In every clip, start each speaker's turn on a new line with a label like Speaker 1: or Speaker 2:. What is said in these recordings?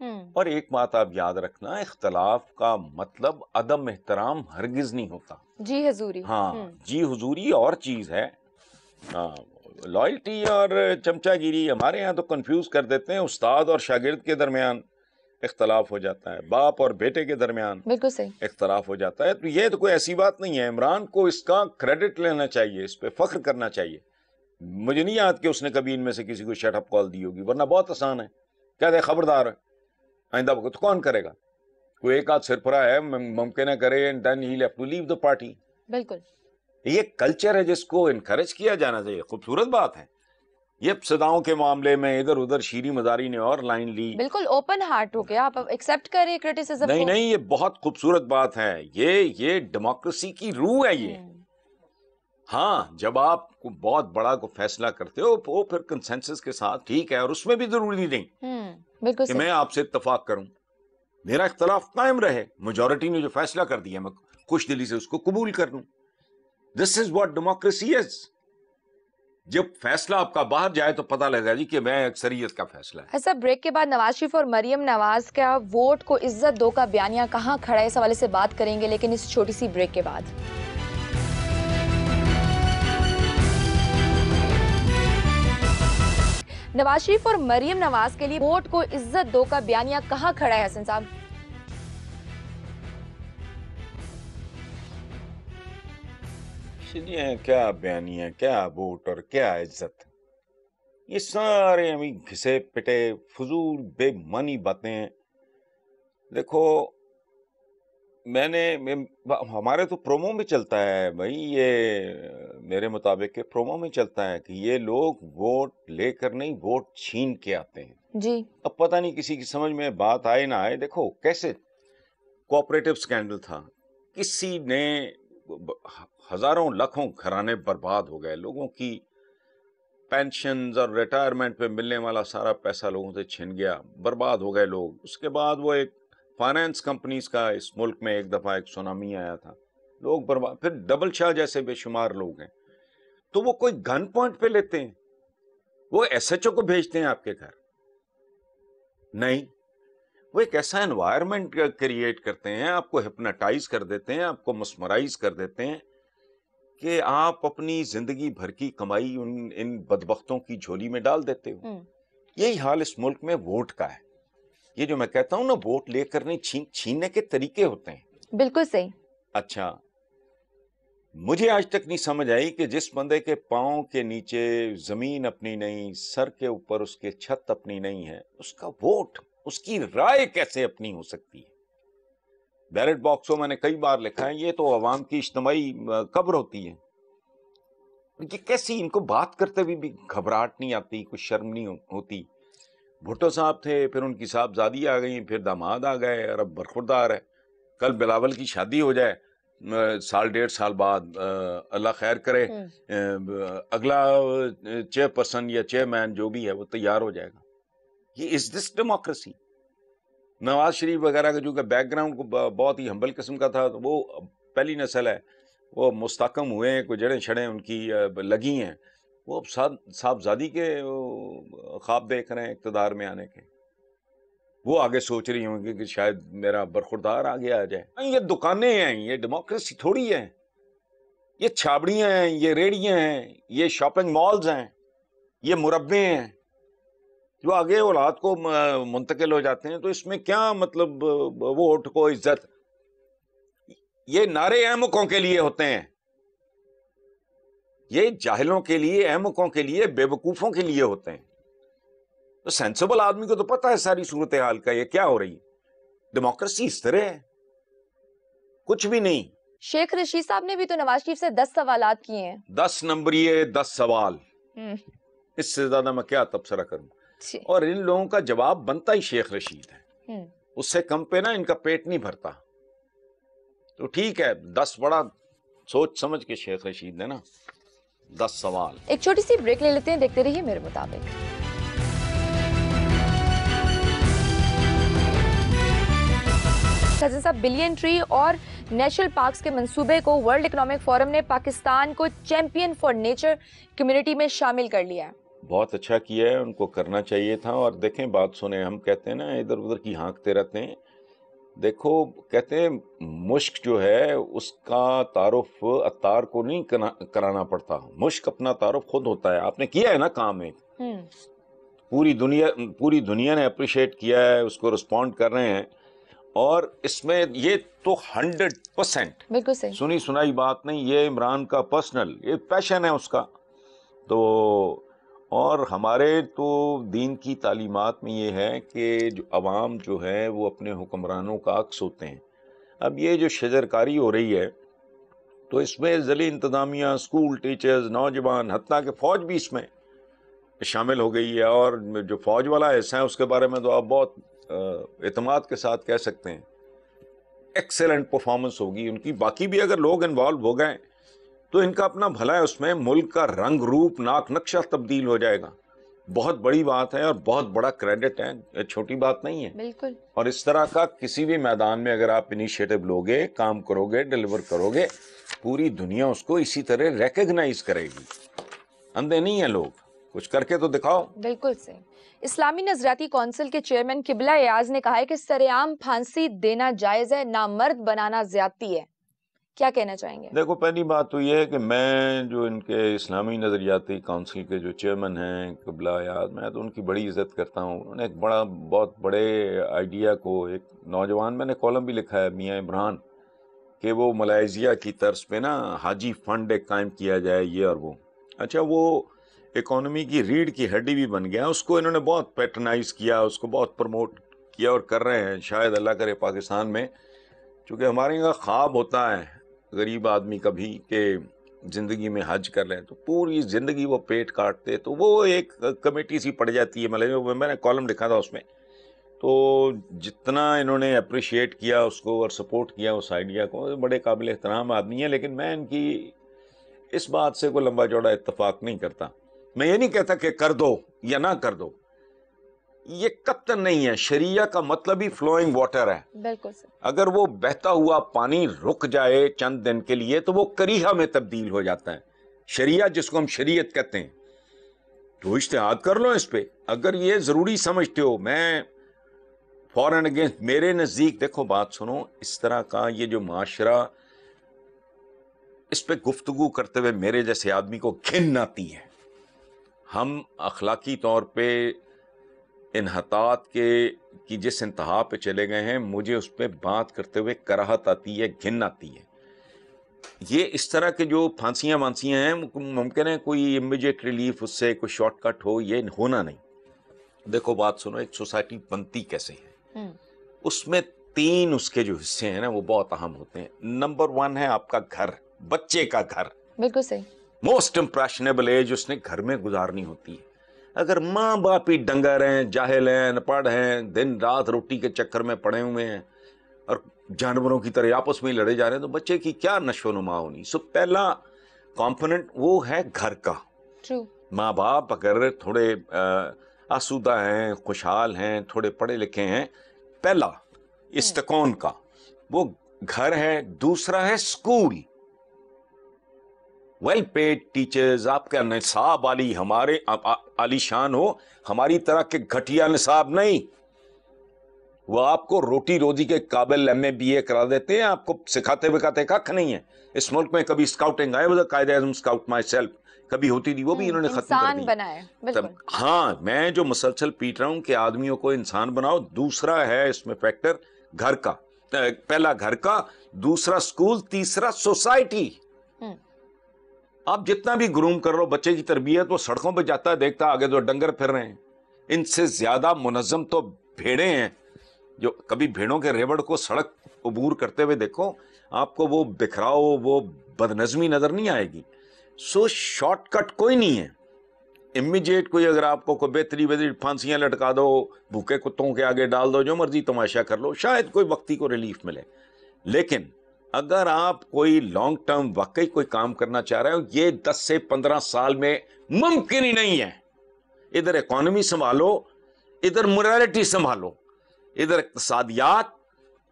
Speaker 1: اور ایک بات آپ یاد رکھنا، اختلاف کا مطلب عدم احترام ہرگز نہیں ہوتا.
Speaker 2: جی حضوری.
Speaker 1: ہاں جی حضوری اور چیز ہے. لائلٹی اور چمچا گیری ہمارے یہاں تو کنفیوز کر دیتے ہیں. استاد اور شاگرد کے درمیان اختلاف ہو جاتا ہے، باپ اور بیٹے کے درمیان
Speaker 2: بالکل صحیح
Speaker 1: اختلاف ہو جاتا ہے. تو یہ تو کوئی ایسی بات نہیں ہے. عمران کو اس کا کریڈٹ لینا چاہیے، اس پہ فخر کرنا چاہیے. مجھے نہیں یاد کہ اس نے کبھی ان میں سے کسی کو شٹ اپ کال دی ہوگی، ورنہ بہت آسان ہے. کہہ دے خبردار آئندہ تو کون کرے گا؟ کوئی ایک آدھ سرپرا ہے ممکن ہے کرے، and then he'll have to leave the party.
Speaker 2: بالکل.
Speaker 1: یہ کلچر ہے جس کو انکریج کیا جانا چاہیے. خوبصورت بات ہے. یہ صداؤں کے معاملے میں ادھر ادھر شیریں مزاری نے اور لائن لی.
Speaker 2: بالکل اوپن ہارٹ ہو گیا، آپ ایکسپٹ کریں کرٹیسزم کو.
Speaker 1: نہیں یہ بہت خوبصورت بات ہے. یہ ڈیموکریسی کی روح ہے یہ. ہاں جب آپ کو بہت بڑا کو فیصلہ کرتے ہو وہ پھر کنسنسس کے ساتھ ٹھیک ہے، اور اس میں بھی ضروری نہیں
Speaker 2: بالکل
Speaker 1: کہ میں آپ سے اتفاق کروں. میرا اختلاف قائم رہے، میجورٹی نے جو فیصلہ کر دیا میں خوش دلی سے اس کو قبول کر لوں. دس از واٹ ڈیموکریسی از. جب فیصلہ آپ کا باہر جائے تو پتہ لگا جی کہ میں اکثریت کا فیصلہ ہے.
Speaker 2: ایسا بریک کے بعد نواز شریف اور مریم نواز کا ووٹ کو عزت دو کا بیانیہ کہاں کھڑا ہے، اس حوالے سے بات کریں گے، لیکن اس چھوٹی سی بریک کے بعد. نواز شریف اور مریم نواز کے لیے ووٹ کو عزت دو کا بیانیہ کہاں کھڑا ہے حسن صاحب؟
Speaker 1: کیا بیانیہ، کیا ووٹ اور کیا عزت، یہ سارے ہمیں گھسے پٹے فضول بے معنی باتیں ہیں. دیکھو ہمارے تو پرومو میں چلتا ہے بھائی، یہ میرے مطابق کہ پرومو میں چلتا ہے کہ یہ لوگ ووٹ لے کر نہیں، ووٹ چھین کے آتے ہیں.
Speaker 2: جی
Speaker 1: اب پتہ نہیں کسی کی سمجھ میں بات آئے نہ آئے. دیکھو کیسے کوآپریٹو سکینڈل تھا، کسی نے ہزاروں لاکھوں گھرانے برباد ہو گئے، لوگوں کی پینشنز اور ریٹائرمنٹ پہ ملنے والا سارا پیسہ لوگوں سے چھن گیا، برباد ہو گئے لوگ. اس کے بعد وہ ایک فائنانس کمپنیز کا اس ملک میں ایک دفعہ ایک سونامی آیا تھا، لوگ برباد. پھر ڈبل شاہ جیسے بے شمار لوگ ہیں، تو وہ کوئی گن پوائنٹ پہ لیتے ہیں، وہ ایس ایچ او کو بھیجتے ہیں آپ کے گھر؟ نہیں، وہ ایک ایسا انوائرمنٹ کریٹ کرتے ہیں، آپ کو ہپناٹائز کر دیتے ہیں، آپ کو مسمرائز کر دیتے ہیں کہ آپ اپنی زندگی بھر کی کمائی ان بدبختوں کی جھولی میں ڈال دیتے ہو. یہی حال اس ملک میں ووٹ کا ہے. یہ جو میں کہتا ہوں نا ووٹ لے کر نہیں، چھیننے کے طریقے ہوتے ہیں.
Speaker 2: بالکل صحیح.
Speaker 1: اچھا مجھے آج تک نہیں سمجھ آئی کہ جس بندے کے پاؤں کے نیچے زمین اپنی نہیں، سر کے اوپر اس کے چھت اپنی نہیں ہے، اس کا ووٹ، اس کی رائے کیسے اپنی ہو سکتی ہے؟ بیلٹ باکسوں میں نے کئی بار لکھا ہے یہ تو عوام کی اجتماعی قبر ہوتی ہے. یہ کیسی، ان کو بات کرتے ہوئے بھی گھبراہٹ نہیں آتی، کوئی شرم نہیں ہوتی. بھٹو صاحب تھے، پھر ان کی صاحبزادی آ گئی، پھر داماد آ گئے، اور اب برخوردار ہے. کل بلاول کی شادی ہو جائے سال ڈیڑھ سال بعد، اللہ خیر کرے، اگلا چیئر پرسن یا چیئرمین جو بھی ہے وہ تیار ہو جائے گا. یہ از دس ڈیموکریسی؟ نواز شریف وغیرہ کا جو کہ بیک گراؤنڈ کو بہت ہی ہمبل قسم کا تھا، تو وہ پہلی نسل ہے، وہ مستحکم ہوئے ہیں، کوئی جڑیں چھڑیں ان کی لگی ہیں، وہ صاحبزادی کے خواب دیکھ رہے ہیں اقتدار میں آنے کے. وہ آگے سوچ رہی ہوں گی کہ شاید میرا برخوردار آگے آ جائے. یہ دکانیں ہیں، یہ ڈیموکریسی تھوڑی ہے. یہ چھابڑیاں ہیں، یہ ریڑیاں ہیں، یہ شاپنگ مالز ہیں، یہ مربے ہیں جو آگے اولاد کو منتقل ہو جاتے ہیں. تو اس میں کیا مطلب ووٹ کو عزت؟ یہ نعرے احمقوں کے لیے ہوتے ہیں، یہ جاہلوں کے لیے، احمقوں کے لیے، بے وقوفوں کے لیے ہوتے ہیں. تو سینسیبل آدمی کو تو پتہ ہے ساری صورتحال کا، یہ کیا ہو رہی. ڈیموکریسی اس طرح ہے، کچھ بھی نہیں.
Speaker 2: شیخ رشید صاحب نے بھی تو نواز شریف سے 10 سوالات کیے ہیں.
Speaker 1: 10 نمبریے 10 سوال، اس سے زیادہ میں کیا تبصرہ کروں. اور ان لوگوں کا جواب بنتا ہی شیخ رشید ہے، اس سے کم پہ نا ان کا پیٹ نہیں بھرتا. تو ٹھیک ہے 10 بڑا سوچ سمجھ کے شیخ رشید نے نا 10 سوال.
Speaker 2: ایک چھوٹی سی بریک لے لیتے ہیں، دیکھتے رہیے میرے مطابق. حسن صاحب، بلین ٹری اور نیشنل پارکس کے منصوبے کو ورلڈ اکنامک فورم نے پاکستان کو چیمپئن فار نیچر کمیونٹی میں شامل کر لیا ہے.
Speaker 1: بہت اچھا کیا ہے, ان کو کرنا چاہیے تھا. اور دیکھیں بات سنیں, ہم کہتے ہیں نا ادھر ادھر کی ہانکتے رہتے ہیں. دیکھو کہتے ہیں مشک جو ہے اس کا تعارف عطار کو نہیں کرانا پڑتا, مشک اپنا تعارف خود ہوتا ہے. آپ نے کیا ہے نا کام ایک, پوری دنیا نے اپریشیٹ کیا ہے, اس کو رسپونڈ کر رہے ہیں. اور اس میں یہ تو 100%
Speaker 2: بالکل صحیح,
Speaker 1: سنی سنائی بات نہیں, یہ عمران کا پرسنل یہ پیشن ہے اس کا. تو اور ہمارے تو دین کی تعلیمات میں یہ ہے کہ جو عوام جو ہے وہ اپنے حکمرانوں کا عکس ہوتے ہیں. اب یہ جو شجرکاری ہو رہی ہے تو اس میں ضلعی انتظامیہ, اسکول ٹیچرز, نوجوان, حتیٰ کہ فوج بھی اس میں شامل ہو گئی ہے. اور جو فوج والا حصہ ہے اس کے بارے میں تو آپ بہت اعتماد کے ساتھ کہہ سکتے ہیں ایکسیلنٹ پرفارمنس ہوگی ان کی. باقی بھی اگر لوگ انوالو ہو گئے تو ان کا اپنا بھلا ہے, اس میں ملک کا رنگ روپ ناک نقشہ تبدیل ہو جائے گا. بہت بڑی بات ہے اور بہت بڑا کریڈٹ ہے, چھوٹی بات نہیں ہے.
Speaker 2: بالکل.
Speaker 1: اور اس طرح کا کسی بھی میدان میں اگر آپ انیشیٹو لوگے, کام کرو گے, ڈیلیور کرو گے, پوری دنیا اس کو اسی طرح ریکگنائز کرے گی. اندھے نہیں ہیں لوگ, کچھ کر کے تو دکھاؤ.
Speaker 2: بالکل صحیح. اسلامی نظریاتی کونسل کے چیئرمین قبلہ ایاز نے کہا ہے کہ سرعام پھانسی دینا جائز ہے, نامرد بنانا زیادتی ہے. کیا کہنا چاہیں گے؟
Speaker 1: دیکھو پہلی بات تو یہ ہے کہ میں جو ان کے اسلامی نظریاتی کونسل کے جو چیئرمین ہیں قبلہ ایاز, میں تو ان کی بڑی عزت کرتا ہوں. انہوں نے ایک بہت بڑے آئیڈیا کو, ایک نوجوان, میں نے کالم بھی لکھا ہے, میاں عمران, کہ وہ ملائیزیا کی طرز پہ نا حاجی فنڈ ایک قائم کیا جائے, یہ اور وہ. اچھا, وہ اکانومی کی ریڑھ کی ہڈی بھی بن گیا. اس کو انہوں نے بہت پیٹرنائز کیا, اس کو بہت پروموٹ کیا اور کر رہے ہیں. شاید اللہ کرے پاکستان میں, چونکہ ہمارے یہاں خواب ہوتا ہے غریب آدمی کا بھی کہ زندگی میں حج کر لیں, تو پوری زندگی وہ پیٹ کاٹتے, تو وہ ایک کمیٹی سی پڑ جاتی ہے. مطلب میں نے کالم لکھا تھا اس میں, تو جتنا انہوں نے اپریشیٹ کیا اس کو اور سپورٹ کیا اس آئیڈیا کو, بڑے قابل احترام آدمی ہیں. لیکن میں ان کی اس بات سے کوئی لمبا چوڑا اتفاق نہیں کرتا. میں یہ نہیں کہتا کہ کر دو یا نہ کر دو, یہ قطعاً نہیں ہے. شریعہ کا مطلب ہی فلوئنگ واٹر ہے.
Speaker 2: بالکل سر.
Speaker 1: اگر وہ بہتا ہوا پانی رک جائے چند دن کے لیے تو وہ کریحہ میں تبدیل ہو جاتا ہے. شریعہ جس کو ہم شریعت کہتے ہیں, تو اجتہاد کر لو اس پہ اگر یہ ضروری سمجھتے ہو. میں فار اینڈ اگینسٹ, میرے نزدیک دیکھو بات سنو, اس طرح کا یہ جو معاشرہ, اس پہ گفتگو کرتے ہوئے میرے جیسے آدمی کو گھن آتی ہے. ہم اخلاقی طور پہ انحطاط کی جس انتہا پہ چلے گئے ہیں, مجھے اس پہ بات کرتے ہوئے کراہت آتی ہے, گھن آتی ہے. یہ اس طرح کے جو پھانسیاں وانسیاں ہیں, ممکن ہے کوئی امیجیٹ ریلیف اس سے کوئی شارٹ کٹ ہو, یہ ہونا نہیں. دیکھو بات سنو, ایک سوسائٹی بنتی کیسے ہے, اس میں 3 اس کے جو حصے ہیں نا وہ بہت اہم ہوتے ہیں. نمبر 1 ہے آپ کا گھر, بچے کا گھر.
Speaker 2: بالکل صحیح.
Speaker 1: موسٹ امپریشنیبل ایج اس نے گھر میں گزارنی ہوتی ہے. اگر ماں باپ ہی ڈنگر ہیں, جاہل ہیں, ان پڑھ ہیں, دن رات روٹی کے چکر میں پڑے ہوئے ہیں اور جانوروں کی طرح آپس میں لڑے جا رہے ہیں, تو بچے کی کیا نشو و نما ہونی. سو پہلا کمپوننٹ وہ ہے گھر کا.
Speaker 2: ٹرو.
Speaker 1: ماں باپ اگر تھوڑے آسودہ ہیں, خوشحال ہیں, تھوڑے پڑھے لکھے ہیں, پہلا استقون کا وہ گھر ہے. دوسرا ہے اسکول, ویل پیڈ ٹیچرز, آپ کا نصاب عالی, ہمارے عالی شان ہو, ہماری طرح کے گھٹیا نصاب نہیں. وہ آپ کو روٹی روزی کے قابل MA BA کرا دیتے ہیں, آپ کو سکھاتے بکھاتے کھ نہیں ہے. اس ملک میں کبھی اسکاؤٹنگ آئے, وہ Quaid Azam scout my self کبھی ہوتی تھی, وہ بھی انہوں نے ختم کر دی.
Speaker 2: بنائے. بالکل.
Speaker 1: ہاں, میں جو مسلسل پیٹ رہا ہوں کہ آدمیوں کو انسان بناؤ. دوسرا ہے اس میں فیکٹر گھر کا, پہلا گھر کا, دوسرا اسکول, تیسرا سوسائٹی. آپ جتنا بھی گروم کر رہو بچے کی تربیت, وہ سڑکوں پہ جاتا ہے دیکھتا آگے تو ڈنگر پھر رہے ہیں. ان سے زیادہ منظم تو بھیڑیں ہیں. جو کبھی بھیڑوں کے ریوڑ کو سڑک عبور کرتے ہوئے دیکھو, آپ کو وہ بکھراؤ, وہ بدنظمی نظر نہیں آئے گی. سو شارٹ کٹ کوئی نہیں ہے. امیجیٹ کوئی اگر آپ کو کوئی بہتری پھانسیاں لٹکا دو, بھوکے کتوں کے آگے ڈال دو, جو مرضی تماشا کر لو, شاید کوئی وقتی کو ریلیف ملے. لیکن اگر آپ کوئی لانگ ٹرم واقعی کوئی کام کرنا چاہ رہے ہو, یہ 10 سے 15 سال میں ممکن ہی نہیں ہے. ادھر اکانومی سنبھالو, ادھر موریلٹی سنبھالو, ادھر اقتصادیات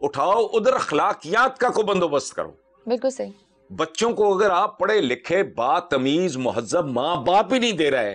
Speaker 1: اٹھاؤ, ادھر اخلاقیات کا کو بندوبست کرو.
Speaker 2: بالکل صحیح.
Speaker 1: بچوں کو اگر آپ پڑھے لکھے با تمیز مہذب ماں باپ ہی نہیں دے رہے,